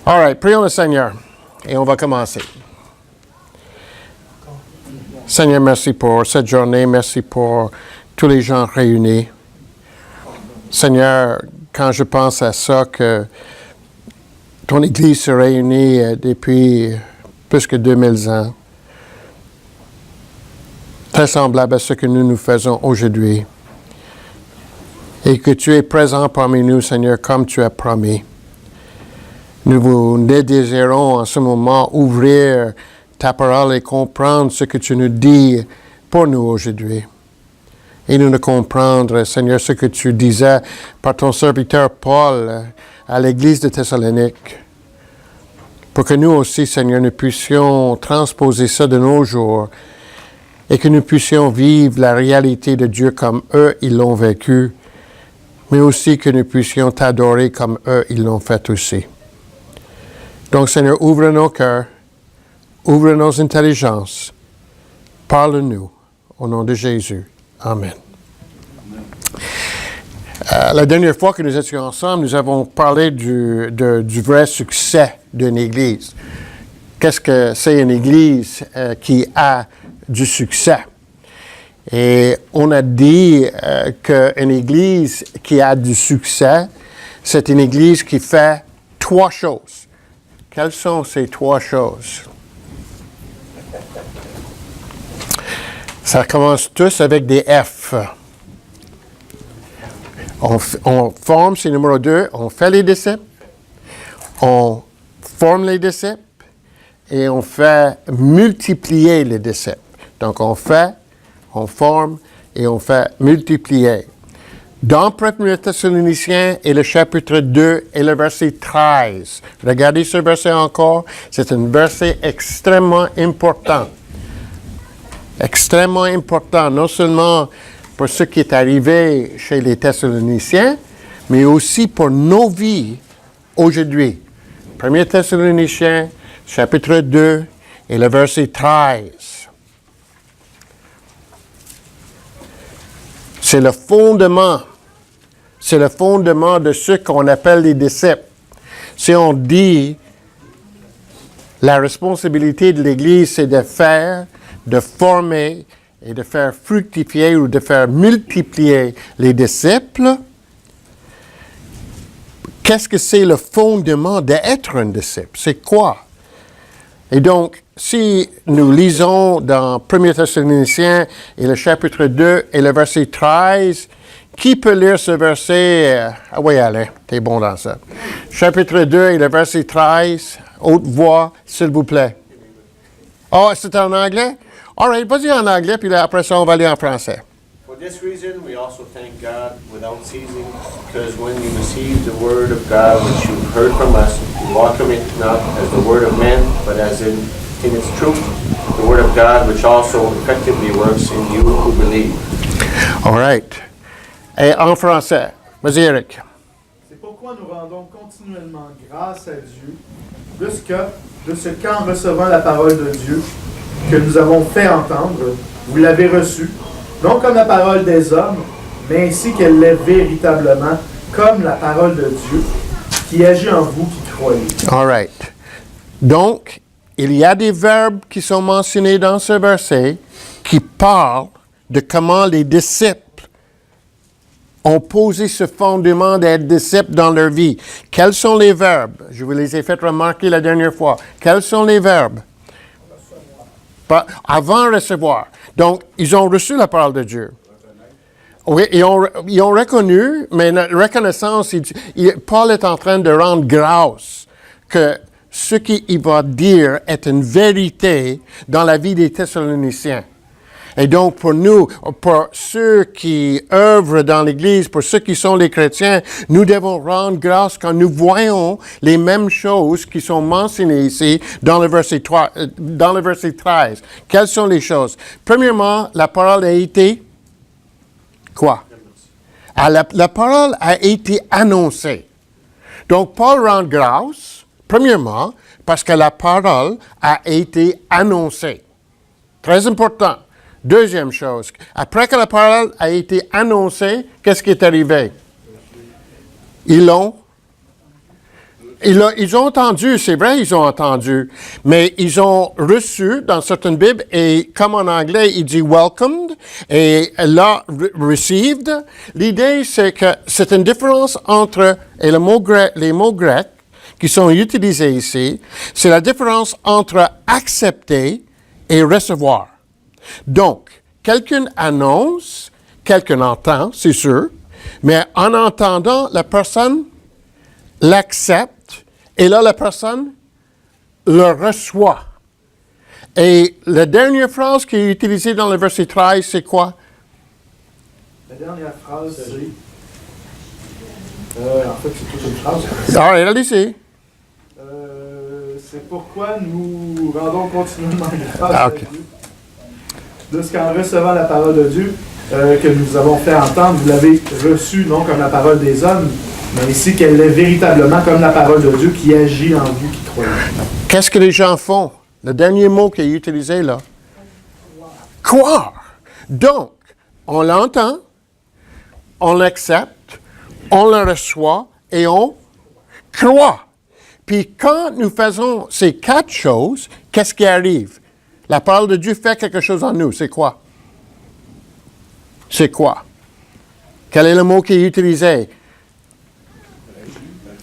All right, prions le Seigneur et on va commencer. Seigneur, merci pour cette journée, merci pour tous les gens réunis. Seigneur, quand je pense à ça, que ton Église se réunit depuis plus que 2000 ans, très semblable à ce que nous faisons aujourd'hui, et que tu es présent parmi nous, Seigneur, comme tu as promis. Nous désirons en ce moment ouvrir ta parole et comprendre ce que tu nous dis pour nous aujourd'hui. Et nous comprendre, Seigneur, ce que tu disais par ton serviteur Paul à l'Église de Thessalonique, pour que nous aussi, Seigneur, nous puissions transposer ça de nos jours et que nous puissions vivre la réalité de Dieu comme eux, ils l'ont vécu, mais aussi que nous puissions t'adorer comme eux, ils l'ont fait aussi. Donc, Seigneur, ouvre nos cœurs, ouvre nos intelligences, parle-nous, au nom de Jésus. Amen. La dernière fois que nous étions ensemble, nous avons parlé du vrai succès d'une Église. Qu'est-ce que c'est une Église qui a du succès? Et on a dit qu'une Église qui a du succès, c'est une Église qui fait 3 choses. Quelles sont ces 3 choses? Ça commence tous avec des F. On forme, c'est numéro 2, on fait les disciples, on forme les disciples et on fait multiplier les disciples. Donc on fait, on forme et on fait multiplier. Dans 1 Thessaloniciens et le chapitre 2 et le verset 13. Regardez ce verset encore. C'est un verset extrêmement important. Extrêmement important, non seulement pour ce qui est arrivé chez les Thessaloniciens, mais aussi pour nos vies aujourd'hui. 1 Thessaloniciens, chapitre 2 et le verset 13. C'est le fondement. C'est le fondement de ce qu'on appelle les disciples. Si on dit la responsabilité de l'Église, c'est de faire, de former et de faire fructifier ou de faire multiplier les disciples, qu'est-ce que c'est le fondement d'être un disciple? C'est quoi? Et donc, si nous lisons dans 1 Thessaloniciens et le chapitre 2 et le verset 13, qui peut lire ce verset? Ah oui, Alain, t'es bon dans ça. Chapitre 2 et le verset 13, haute voix, s'il vous plaît. Oh, c'est en anglais? All right, vas-y en anglais, puis là, après ça, on va aller en français. For this reason, we also thank God without ceasing, because when you received the word of God which you heard from us, you welcome it not as the word of man, but as in its truth, the word of God which also effectively works in you who believe. All right. Et en français, vas-y Eric. C'est pourquoi nous rendons continuellement grâce à Dieu, de ce qu'en recevant la parole de Dieu, que nous avons fait entendre, vous l'avez reçue, non comme la parole des hommes, mais ainsi qu'elle l'est véritablement, comme la parole de Dieu, qui agit en vous qui croyez. All right. Donc, il y a des verbes qui sont mentionnés dans ce verset qui parlent de comment les disciples ont posé ce fondement d'être disciples dans leur vie. Quels sont les verbes? Je vous les ai fait remarquer la dernière fois. Quels sont les verbes? Avant recevoir. Donc, ils ont reçu la parole de Dieu. Oui, ils ont reconnu, mais la reconnaissance, Paul est en train de rendre grâce que ce qu'il va dire est une vérité dans la vie des Thessaloniciens. Et donc, pour nous, pour ceux qui œuvrent dans l'Église, pour ceux qui sont les chrétiens, nous devons rendre grâce quand nous voyons les mêmes choses qui sont mentionnées ici dans le verset 13. Quelles sont les choses? Premièrement, la parole a été quoi? La parole a été annoncée. Donc, Paul rend grâce, premièrement, parce que la parole a été annoncée. Très important. Deuxième chose, après que la parole a été annoncée, qu'est-ce qui est arrivé? Ils l'ont Ils ont entendu, c'est vrai, ils ont entendu, mais ils ont reçu dans certaines Bibles, et comme en anglais, il dit welcomed, et là, received. L'idée, c'est que c'est une différence entre, et les mots grecs qui sont utilisés ici, c'est la différence entre accepter et recevoir. Donc, quelqu'un annonce, quelqu'un entend, c'est sûr, mais en entendant, la personne l'accepte, et là, la personne le reçoit. Et la dernière phrase qui est utilisée dans le verset 13, c'est quoi? La dernière phrase, c'est... en fait, c'est toute une phrase. Allez-y. C'est pourquoi nous rendons continuellement grâce Ah, à ok. Dieu. De ce qu'en recevant la parole de Dieu, que nous avons fait entendre, vous l'avez reçue non comme la parole des hommes, mais ici qu'elle est véritablement comme la parole de Dieu qui agit en vous qui croyez. Qu'est-ce que les gens font? Le dernier mot qui est utilisé là. Croire. Donc, on l'entend, on l'accepte, on le reçoit et on croit. Puis quand nous faisons ces 4 choses, qu'est-ce qui arrive? La parole de Dieu fait quelque chose en nous. C'est quoi? C'est quoi? Quel est le mot qui est utilisé?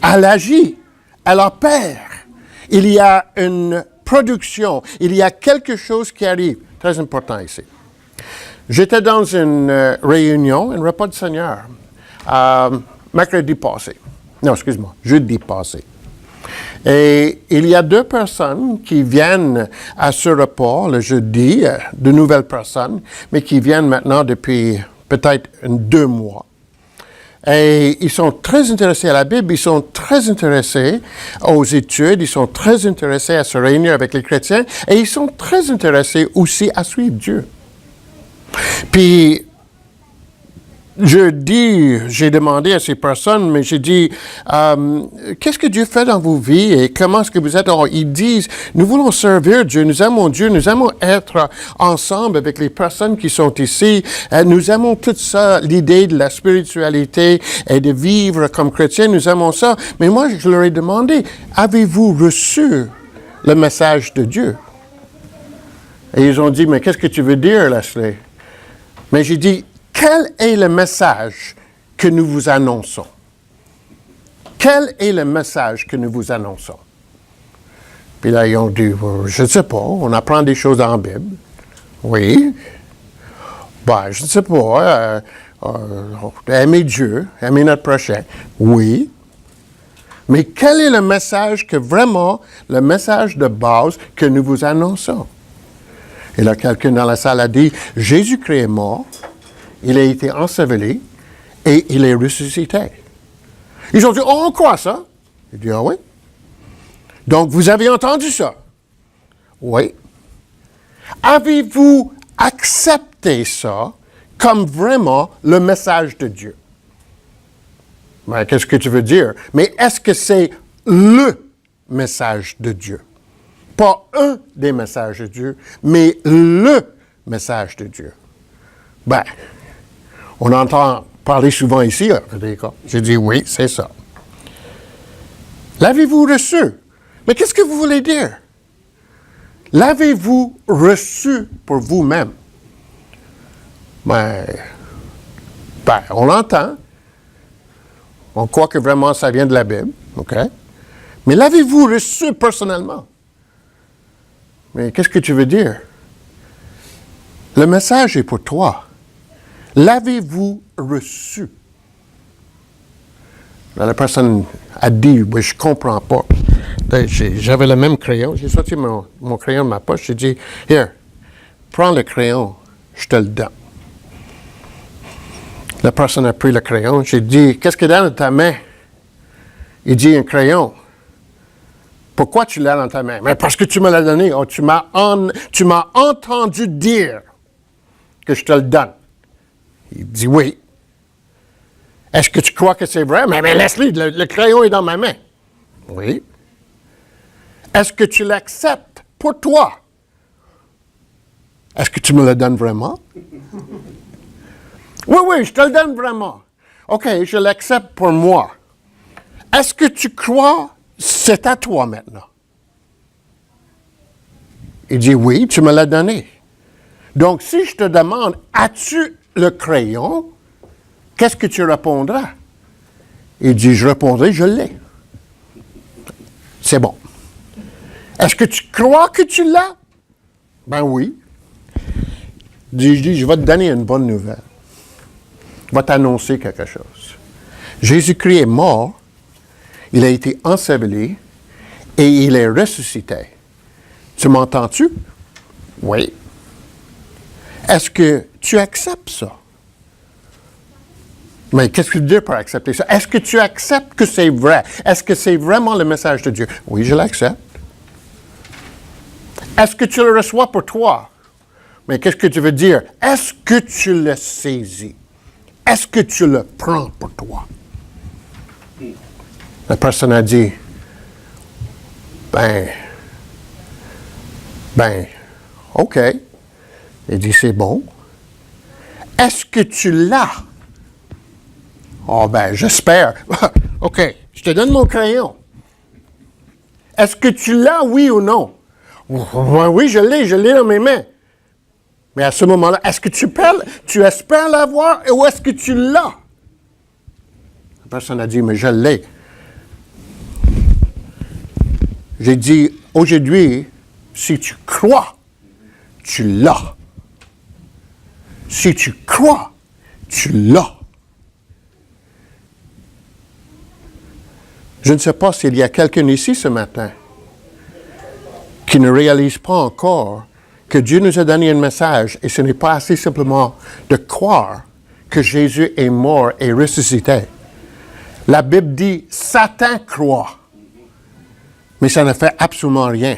Elle agit, elle opère. Il y a une production, il y a quelque chose qui arrive. Très important ici. J'étais dans une réunion, un repas du Seigneur, mercredi passé. Non, excuse-moi, jeudi passé. Et il y a 2 personnes qui viennent à ce repas le jeudi, de nouvelles personnes, mais qui viennent maintenant depuis peut-être 2 mois. Et ils sont très intéressés à la Bible, ils sont très intéressés aux études, ils sont très intéressés à se réunir avec les chrétiens, et ils sont très intéressés aussi à suivre Dieu. Puis, j'ai demandé à ces personnes, mais j'ai dit, qu'est-ce que Dieu fait dans vos vies et comment est-ce que vous êtes? Alors, ils disent, nous voulons servir Dieu, nous aimons être ensemble avec les personnes qui sont ici. Nous aimons tout ça, l'idée de la spiritualité et de vivre comme chrétiens, nous aimons ça. Mais moi, je leur ai demandé, avez-vous reçu le message de Dieu? Et ils ont dit, mais qu'est-ce que tu veux dire, Leslie? Mais j'ai dit, quel est le message que nous vous annonçons? Quel est le message que nous vous annonçons? Puis là, ils ont dit, je ne sais pas, on apprend des choses dans la Bible. Oui. Ben, je ne sais pas, aimer Dieu, aimer notre prochain. Oui. Mais quel est le message le message de base que nous vous annonçons? Et là, quelqu'un dans la salle a dit, Jésus-Christ est mort, il a été enseveli et il est ressuscité. Ils ont dit, oh, on croit ça? J'ai dit, ah oui. Donc, vous avez entendu ça? Oui. Avez-vous accepté ça comme vraiment le message de Dieu? Ben, qu'est-ce que tu veux dire? Mais est-ce que c'est le message de Dieu? Pas un des messages de Dieu, mais le message de Dieu. Ben, on entend parler souvent ici, j'ai dit oui, c'est ça. L'avez-vous reçu? Mais qu'est-ce que vous voulez dire? L'avez-vous reçu pour vous-même? Ben, on l'entend. On croit que vraiment ça vient de la Bible, OK? Mais l'avez-vous reçu personnellement? Mais qu'est-ce que tu veux dire? Le message est pour toi. L'avez-vous reçu? Là, la personne a dit, oui, je ne comprends pas. J'avais le même crayon. J'ai sorti mon crayon de ma poche. J'ai dit, here, prends le crayon, je te le donne. La personne a pris le crayon. J'ai dit, qu'est-ce qu'il y a dans ta main? Il dit, un crayon. Pourquoi tu l'as dans ta main? Mais parce que tu me l'as donné. Oh, tu m'as entendu dire que je te le donne. Il dit oui. Est-ce que tu crois que c'est vrai? Mais laisse-le, le crayon est dans ma main. Oui. Est-ce que tu l'acceptes pour toi? Est-ce que tu me le donnes vraiment? Oui, je te le donne vraiment. OK, je l'accepte pour moi. Est-ce que tu crois c'est à toi maintenant. Il dit, oui, tu me l'as donné. Donc, si je te demande, as-tu le crayon? Qu'est-ce que tu répondras? Il dit, je répondrai, je l'ai. C'est bon. Est-ce que tu crois que tu l'as? Ben oui. Je dis, je vais te donner une bonne nouvelle. Je vais t'annoncer quelque chose. Jésus-Christ est mort, il a été enseveli et il est ressuscité. Tu m'entends-tu? Oui. Est-ce que tu acceptes ça? Mais qu'est-ce que tu veux dire par accepter ça? Est-ce que tu acceptes que c'est vrai? Est-ce que c'est vraiment le message de Dieu? Oui, je l'accepte. Est-ce que tu le reçois pour toi? Mais qu'est-ce que tu veux dire? Est-ce que tu le saisis? Est-ce que tu le prends pour toi? La personne a dit, OK. Il dit, c'est bon. Est-ce que tu l'as? Oh, j'espère. OK, je te donne mon crayon. Est-ce que tu l'as, oui ou non? Oui, je l'ai dans mes mains. Mais à ce moment-là, est-ce que tu espères l'avoir ou est-ce que tu l'as? La personne a dit, mais je l'ai. J'ai dit, aujourd'hui, si tu crois, tu l'as. Si tu crois, tu l'as. Je ne sais pas s'il y a quelqu'un ici ce matin qui ne réalise pas encore que Dieu nous a donné un message et ce n'est pas assez simplement de croire que Jésus est mort et ressuscité. La Bible dit, Satan croit, mais ça ne fait absolument rien.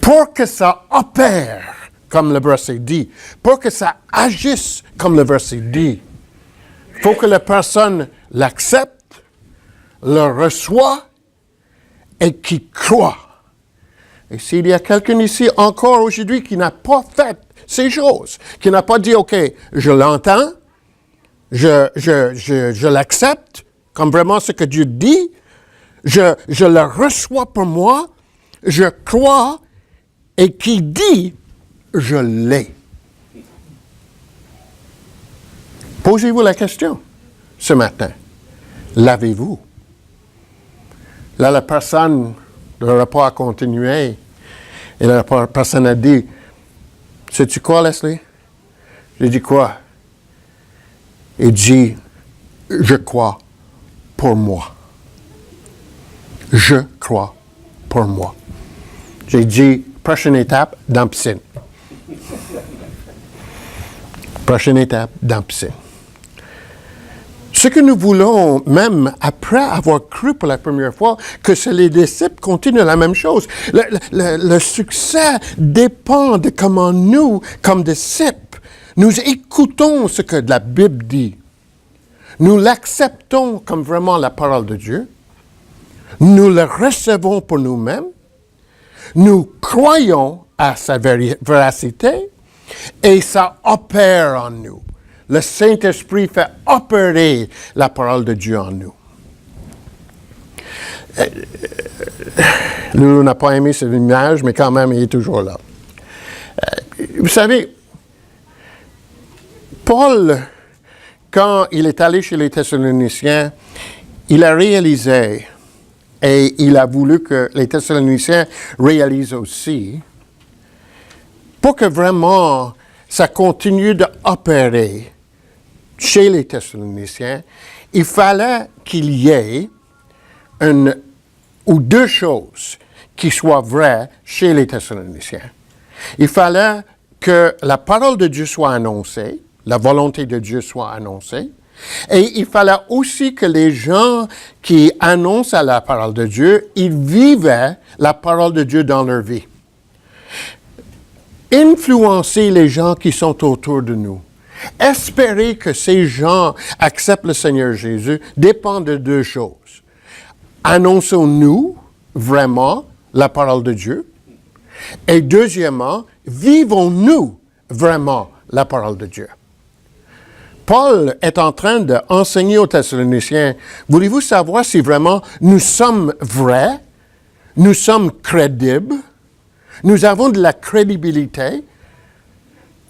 Pour que ça opère, comme le verset dit, pour que ça agisse, comme le verset dit, il faut que la personne l'accepte, le reçoit et qui croit. Et s'il y a quelqu'un ici encore aujourd'hui qui n'a pas fait ces choses, qui n'a pas dit, OK, je l'entends, je l'accepte comme vraiment ce que Dieu dit, je le reçois pour moi, je crois, et qui dit, je l'ai. Posez-vous la question ce matin. L'avez-vous? Là, la personne, le repas a continué, et la personne a dit, sais-tu quoi, Leslie? J'ai dit quoi? Il dit, je crois pour moi. Je crois pour moi. J'ai dit, prochaine étape, dans la piscine. Prochaine étape, dans la piscine. Ce que nous voulons, même après avoir cru pour la première fois, que les disciples continuent la même chose. Le succès dépend de comment nous, comme disciples, nous écoutons ce que la Bible dit. Nous l'acceptons comme vraiment la parole de Dieu. Nous le recevons pour nous-mêmes. Nous croyons à sa véracité et ça opère en nous. Le Saint-Esprit fait opérer la parole de Dieu en nous. Loulou n'a pas aimé cette image, mais quand même, il est toujours là. Vous savez, Paul, quand il est allé chez les Thessaloniciens, il a réalisé, et il a voulu que les Thessaloniciens réalisent aussi, pour que vraiment ça continue d'opérer chez les Thessaloniciens, il fallait qu'il y ait une ou deux choses qui soient vraies chez les Thessaloniciens. Il fallait que la parole de Dieu soit annoncée, la volonté de Dieu soit annoncée, et il fallait aussi que les gens qui annoncent la parole de Dieu, ils vivaient la parole de Dieu dans leur vie. Influencer les gens qui sont autour de nous. Espérer que ces gens acceptent le Seigneur Jésus dépend de deux choses. Annonçons-nous vraiment la parole de Dieu? Et deuxièmement, vivons-nous vraiment la parole de Dieu? Paul est en train d'enseigner aux Thessaloniciens, voulez-vous savoir si vraiment nous sommes vrais, nous sommes crédibles, nous avons de la crédibilité,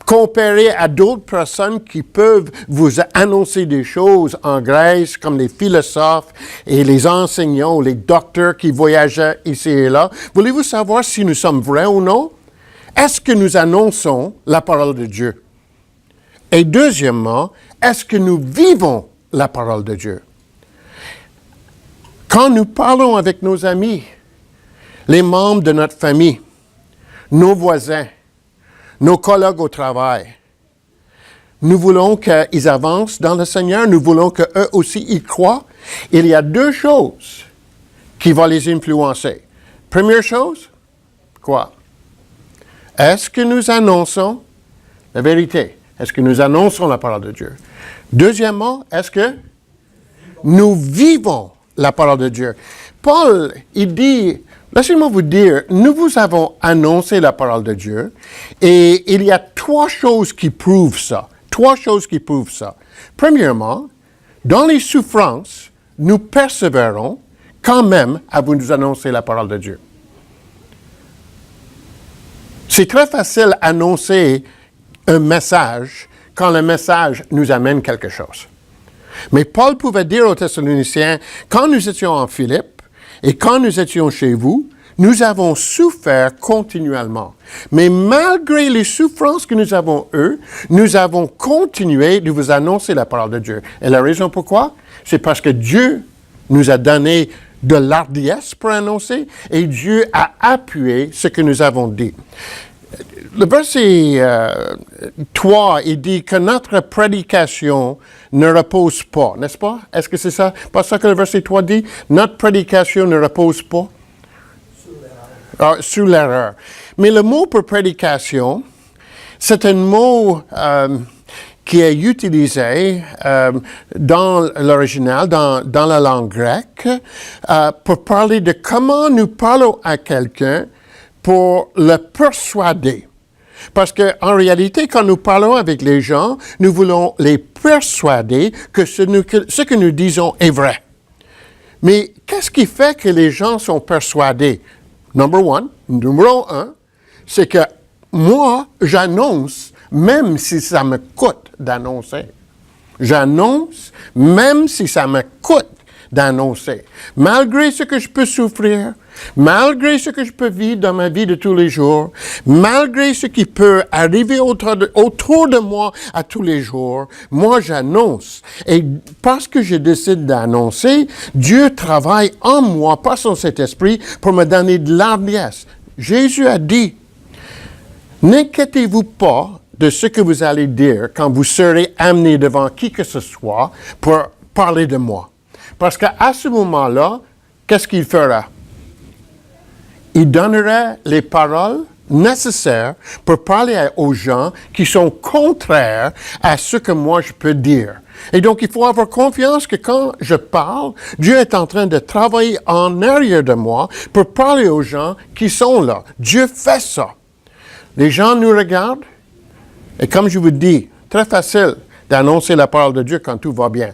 comparé à d'autres personnes qui peuvent vous annoncer des choses en Grèce, comme les philosophes et les enseignants ou les docteurs qui voyageaient ici et là. Voulez-vous savoir si nous sommes vrais ou non? Est-ce que nous annonçons la parole de Dieu? Et deuxièmement, est-ce que nous vivons la parole de Dieu? Quand nous parlons avec nos amis, les membres de notre famille, nos voisins, nos collègues au travail, nous voulons qu'ils avancent dans le Seigneur, nous voulons qu'eux aussi y croient. Il y a deux choses qui vont les influencer. Première chose, quoi? Est-ce que nous annonçons la vérité? Est-ce que nous annonçons la parole de Dieu? Deuxièmement, est-ce que nous vivons la parole de Dieu? Paul, il dit, laissez-moi vous dire, nous vous avons annoncé la parole de Dieu et il y a trois choses qui prouvent ça. Trois choses qui prouvent ça. Premièrement, dans les souffrances, nous persévérons quand même à vous nous annoncer la parole de Dieu. C'est très facile d'annoncer un message quand le message nous amène quelque chose. Mais Paul pouvait dire aux Thessaloniciens, quand nous étions en Philippe et quand nous étions chez vous, nous avons souffert continuellement. Mais malgré les souffrances que nous avons eues, nous avons continué de vous annoncer la parole de Dieu. Et la raison pourquoi? C'est parce que Dieu nous a donné de l'ardiesse pour annoncer et Dieu a appuyé ce que nous avons dit. Le verset 3, il dit que notre prédication ne repose pas, n'est-ce pas? Est-ce que c'est ça? Pas ça que le verset 3 dit? Notre prédication ne repose pas? Sous l'erreur. Mais le mot pour prédication, c'est un mot qui est utilisé dans l'original, dans la langue grecque, pour parler de comment nous parlons à quelqu'un pour le persuader. Parce qu'en réalité, quand nous parlons avec les gens, nous voulons les persuader que ce que nous disons est vrai. Mais qu'est-ce qui fait que les gens sont persuadés? Numéro un, c'est que moi, j'annonce, même si ça me coûte d'annoncer. J'annonce, même si ça me coûte d'annoncer. Malgré ce que je peux souffrir, malgré ce que je peux vivre dans ma vie de tous les jours, malgré ce qui peut arriver autour de moi à tous les jours, moi j'annonce. Et parce que je décide d'annoncer, Dieu travaille en moi par son Saint-Esprit pour me donner de l'ardiesse. Jésus a dit, n'inquiétez-vous pas de ce que vous allez dire quand vous serez amené devant qui que ce soit pour parler de moi. Parce qu'à ce moment-là, qu'est-ce qu'il fera? Il donnerait les paroles nécessaires pour parler aux gens qui sont contraires à ce que moi je peux dire. Et donc, il faut avoir confiance que quand je parle, Dieu est en train de travailler en arrière de moi pour parler aux gens qui sont là. Dieu fait ça. Les gens nous regardent et comme je vous dis, très facile d'annoncer la parole de Dieu quand tout va bien.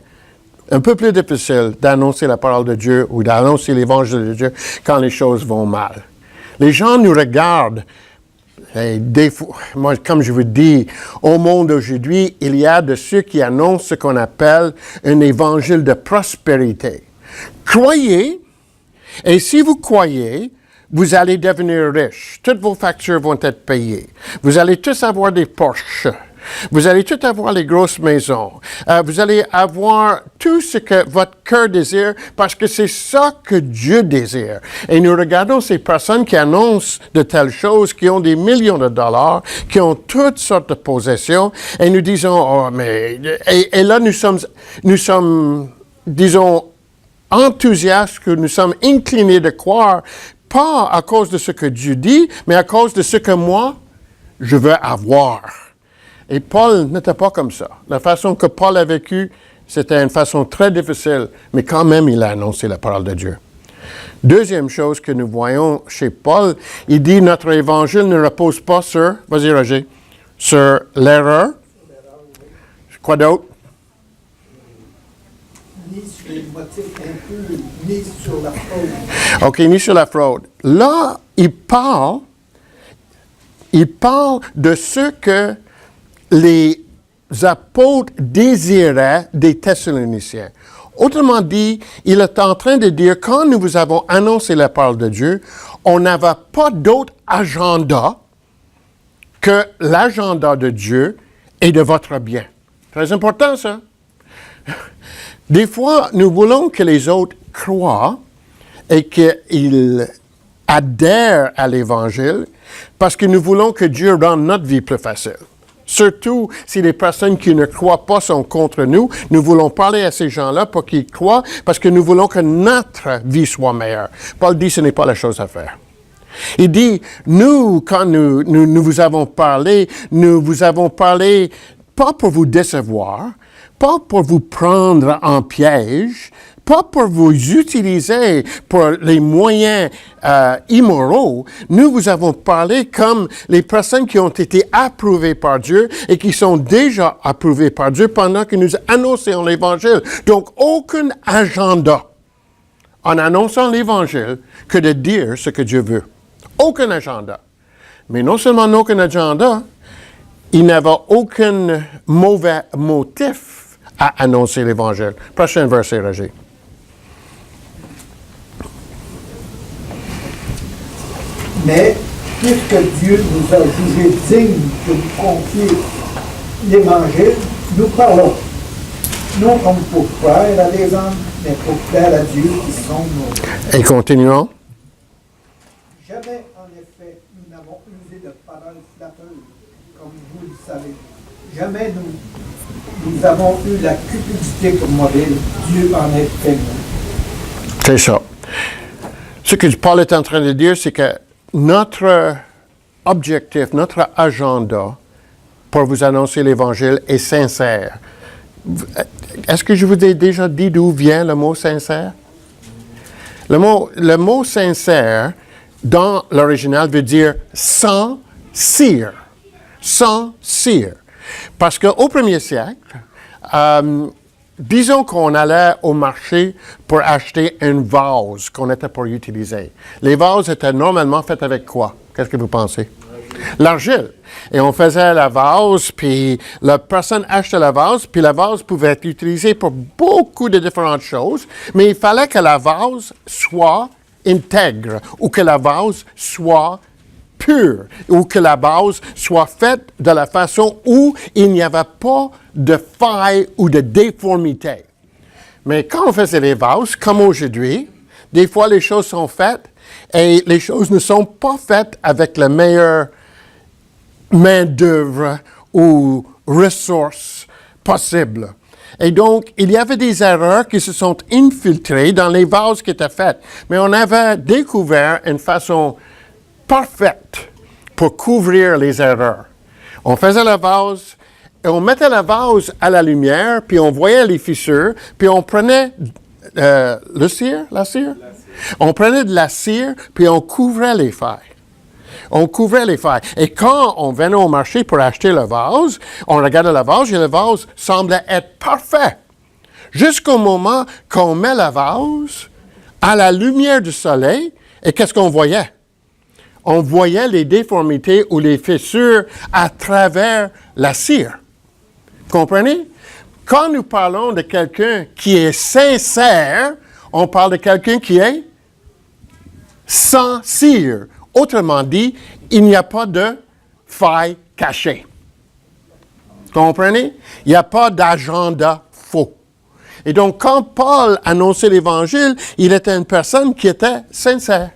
Un peu plus difficile d'annoncer la parole de Dieu ou d'annoncer l'évangile de Dieu quand les choses vont mal. Les gens nous regardent. Et des fois, moi, comme je vous dis, au monde aujourd'hui, il y a de ceux qui annoncent ce qu'on appelle un évangile de prospérité. Croyez, et si vous croyez, vous allez devenir riche. Toutes vos factures vont être payées. Vous allez tous avoir des Porsche. Vous allez tous avoir les grosses maisons. Vous allez avoir tout ce que votre cœur désire parce que c'est ça que Dieu désire. Et nous regardons ces personnes qui annoncent de telles choses, qui ont des millions de dollars, qui ont toutes sortes de possessions, et nous disons, oh, mais... Et là, nous sommes, disons, enthousiastes, que nous sommes inclinés de croire, pas à cause de ce que Dieu dit, mais à cause de ce que moi, je veux avoir. Et Paul n'était pas comme ça. La façon que Paul a vécu, c'était une façon très difficile, mais quand même, il a annoncé la parole de Dieu. Deuxième chose que nous voyons chez Paul, il dit, notre évangile ne repose pas sur, vas-y Roger, sur l'erreur. Quoi d'autre? ni sur les motifs impurs, ni sur la fraude. OK, ni sur la fraude. Là, il parle de ce que les apôtres désiraient des Thessaloniciens. Autrement dit, il est en train de dire, quand nous vous avons annoncé la parole de Dieu, on n'avait pas d'autre agenda que l'agenda de Dieu et de votre bien. Très important, ça. Des fois, nous voulons que les autres croient et qu'ils adhèrent à l'Évangile parce que nous voulons que Dieu rende notre vie plus facile. Surtout si les personnes qui ne croient pas sont contre nous, nous voulons parler à ces gens-là pour qu'ils croient parce que nous voulons que notre vie soit meilleure. Paul dit que ce n'est pas la chose à faire. Il dit, nous, quand nous vous avons parlé pas pour vous décevoir, pas pour vous prendre en piège, pas pour vous utiliser pour les moyens immoraux. Nous vous avons parlé comme les personnes qui ont été approuvées par Dieu et qui sont déjà approuvées par Dieu pendant que nous annonçons l'Évangile. Donc, aucun agenda en annonçant l'Évangile que de dire ce que Dieu veut. Aucun agenda. Mais non seulement aucun agenda, il n'avait aucun mauvais motif à annoncer l'Évangile. Prochain verset, Roger. Mais, puisque Dieu nous a jugés dignes de vous confier l'Évangile, nous parlons, non comme pour plaire à des hommes, mais pour plaire à Dieu qui sont nos. Et continuons. Jamais, en effet, nous n'avons usé de paroles flatteuses, comme vous le savez. Jamais nous avons eu la cupidité comme modèle. Dieu en est témoin. C'est ça. Ce que Paul est en train de dire, c'est que notre objectif, notre agenda pour vous annoncer l'Évangile est sincère. Est-ce que je vous ai déjà dit d'où vient le mot sincère? Le mot sincère, dans l'original, veut dire sans cire. Sans cire. Parce qu'au premier siècle, disons qu'on allait au marché pour acheter une vase qu'on était pour utiliser. Les vases étaient normalement faits avec quoi? Qu'est-ce que vous pensez? L'argile. Et on faisait la vase, puis la personne achetait la vase, puis la vase pouvait être utilisée pour beaucoup de différentes choses, mais il fallait que la vase soit intègre, ou que la vase soit pure, ou que la vase soit faite de la façon où il n'y avait pas de faille ou de déformité. Mais quand on faisait les vases, comme aujourd'hui, des fois les choses sont faites et les choses ne sont pas faites avec la meilleure main-d'œuvre ou ressources possibles. Et donc, il y avait des erreurs qui se sont infiltrées dans les vases qui étaient faits. Mais on avait découvert une façon parfaite pour couvrir les erreurs. On faisait la vase, et on mettait la vase à la lumière, puis on voyait les fissures, puis on prenait la cire? On prenait de la cire, puis on couvrait les failles. On couvrait les failles. Et quand on venait au marché pour acheter le vase, on regardait le vase et le vase semblait être parfait. Jusqu'au moment qu'on met le vase à la lumière du soleil, et qu'est-ce qu'on voyait? On voyait les déformités ou les fissures à travers la cire. Comprenez? Quand nous parlons de quelqu'un qui est sincère, on parle de quelqu'un qui est sans cire. Autrement dit, il n'y a pas de faille cachée. Comprenez? Il n'y a pas d'agenda faux. Et donc, quand Paul annonçait l'Évangile, il était une personne qui était sincère.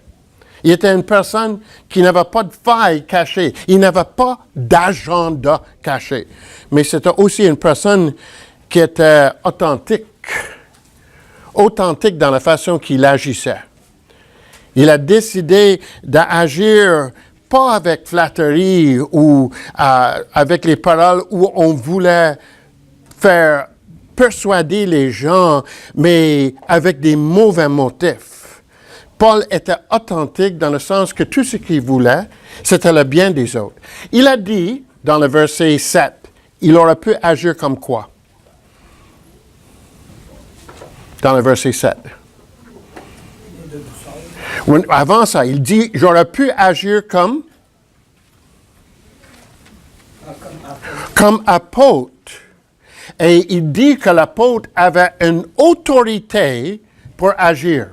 Il était une personne qui n'avait pas de faille cachée. Il n'avait pas d'agenda caché. Mais c'était aussi une personne qui était authentique. Authentique dans la façon qu'il agissait. Il a décidé d'agir pas avec flatterie ou avec les paroles où on voulait faire persuader les gens, mais avec des mauvais motifs. Paul était authentique dans le sens que tout ce qu'il voulait, c'était le bien des autres. Il a dit, dans le verset 7, il aurait pu agir comme quoi? dans le verset 7. Avant ça, il dit, j'aurais pu agir comme apôtre. Et il dit que l'apôtre avait une autorité pour agir.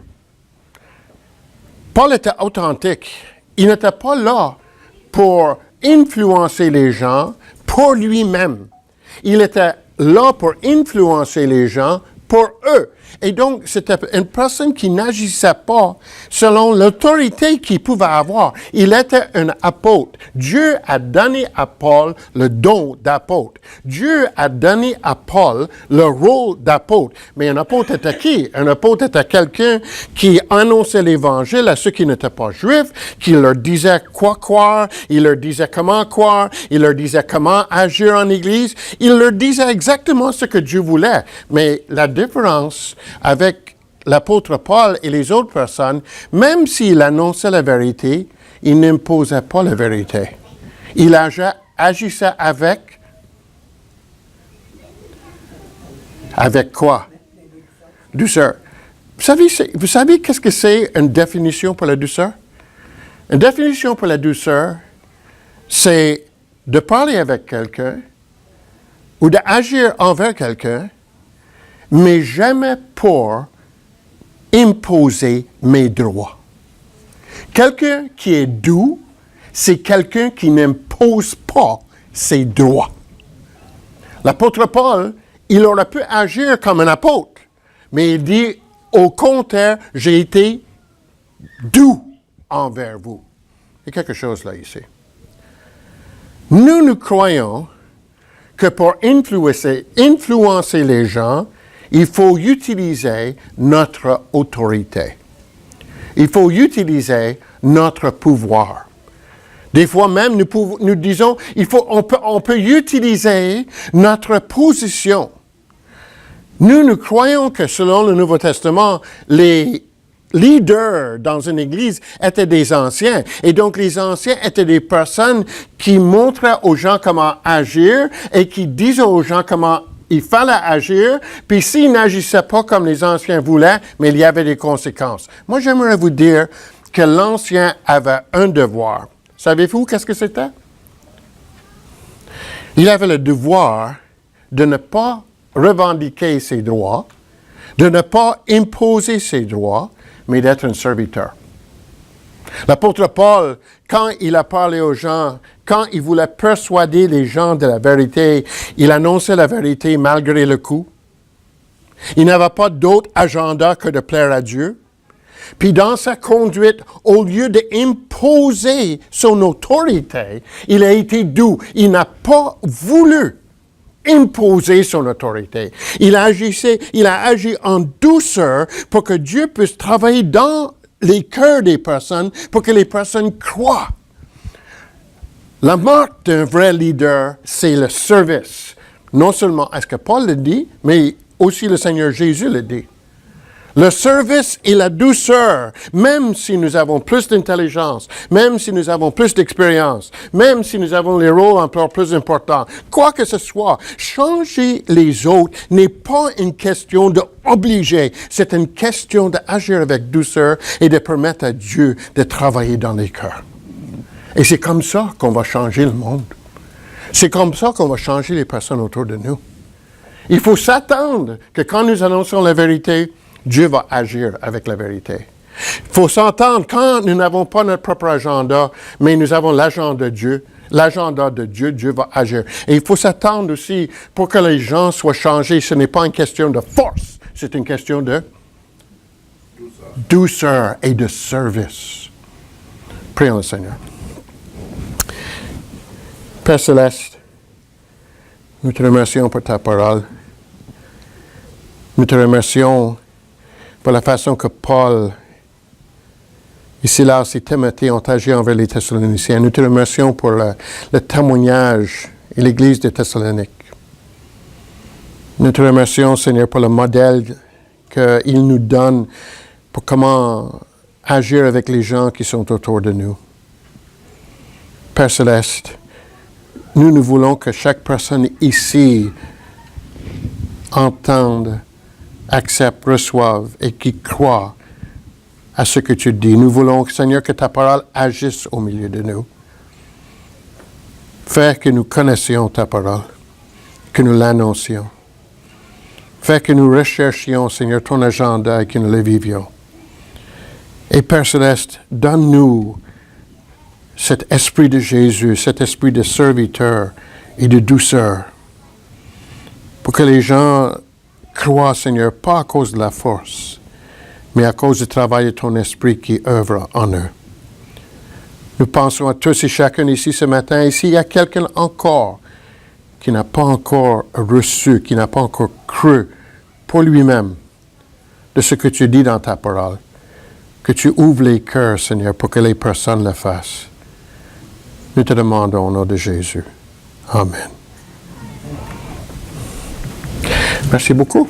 Paul était authentique. Il n'était pas là pour influencer les gens pour lui-même. Il était là pour influencer les gens pour eux. Et donc, c'était une personne qui n'agissait pas selon l'autorité qu'il pouvait avoir. Il était un apôtre. Dieu a donné à Paul le don d'apôtre. Dieu a donné à Paul le rôle d'apôtre. Mais un apôtre était qui? Un apôtre était quelqu'un qui annonçait l'Évangile à ceux qui n'étaient pas juifs, qui leur disait quoi croire, il leur disait comment croire, il leur disait comment agir en Église. Il leur disait exactement ce que Dieu voulait. Mais la différence avec l'apôtre Paul et les autres personnes, même s'il annonçait la vérité, il n'imposait pas la vérité. Il agissait avec quoi? Douceur. Vous savez qu'est-ce que c'est une définition pour la douceur? Une définition pour la douceur, c'est de parler avec quelqu'un ou d'agir envers quelqu'un, mais jamais pour imposer mes droits. Quelqu'un qui est doux, c'est quelqu'un qui n'impose pas ses droits. L'apôtre Paul, il aurait pu agir comme un apôtre, mais il dit, au contraire, j'ai été doux envers vous. Il y a quelque chose là ici. Nous croyons que pour influencer les gens, il faut utiliser notre autorité. Il faut utiliser notre pouvoir. Des fois même, nous disons, on peut utiliser notre position. Nous croyons que selon le Nouveau Testament, les leaders dans une église étaient des anciens. Et donc, les anciens étaient des personnes qui montraient aux gens comment agir et qui disaient aux gens comment il fallait agir, puis s'ils n'agissaient pas comme les anciens voulaient, mais il y avait des conséquences. Moi, j'aimerais vous dire que l'ancien avait un devoir. Savez-vous qu'est-ce que c'était? Il avait le devoir de ne pas revendiquer ses droits, de ne pas imposer ses droits, mais d'être un serviteur. L'apôtre Paul, quand il a parlé aux gens, quand il voulait persuader les gens de la vérité, il annonçait la vérité malgré le coup. Il n'avait pas d'autre agenda que de plaire à Dieu. Puis dans sa conduite, au lieu d'imposer son autorité, il a été doux. Il n'a pas voulu imposer son autorité. Il a agi en douceur pour que Dieu puisse travailler dans les cœurs des personnes pour que les personnes croient. La marque d'un vrai leader, c'est le service. Non seulement est-ce que Paul le dit, mais aussi le Seigneur Jésus le dit. Le service et la douceur, même si nous avons plus d'intelligence, même si nous avons plus d'expérience, même si nous avons les rôles encore plus importants, quoi que ce soit, changer les autres n'est pas une question d'obliger, c'est une question d'agir avec douceur et de permettre à Dieu de travailler dans les cœurs. Et c'est comme ça qu'on va changer le monde. C'est comme ça qu'on va changer les personnes autour de nous. Il faut s'attendre que quand nous annonçons la vérité, Dieu va agir avec la vérité. Il faut s'entendre quand nous n'avons pas notre propre agenda, mais nous avons l'agenda de Dieu, Dieu va agir. Et il faut s'attendre aussi pour que les gens soient changés. Ce n'est pas une question de force, c'est une question de douceur et de service. Prions le Seigneur. Père Céleste, nous te remercions pour ta parole. Nous te remercions pour la façon que Paul et Silas et Timothée ont agi envers les Thessaloniciens. Nous te remercions pour le témoignage et l'Église de Thessalonique. Nous te remercions, Seigneur, pour le modèle qu'il nous donne pour comment agir avec les gens qui sont autour de nous. Père Céleste, nous voulons que chaque personne ici entende acceptent, reçoivent et qui croient à ce que tu dis. Nous voulons, Seigneur, que ta parole agisse au milieu de nous. Fais que nous connaissions ta parole, que nous l'annoncions. Fais que nous recherchions, Seigneur, ton agenda et que nous le vivions. Et Père Céleste, donne-nous cet esprit de Jésus, cet esprit de serviteur et de douceur, pour que les gens croient, Seigneur, pas à cause de la force, mais à cause du travail de ton esprit qui œuvre en eux. Nous pensons à tous et chacun ici ce matin, et s'il y a quelqu'un encore qui n'a pas encore reçu, qui n'a pas encore cru pour lui-même de ce que tu dis dans ta parole, que tu ouvres les cœurs, Seigneur, pour que les personnes le fassent. Nous te demandons au nom de Jésus. Amen. Merci beaucoup.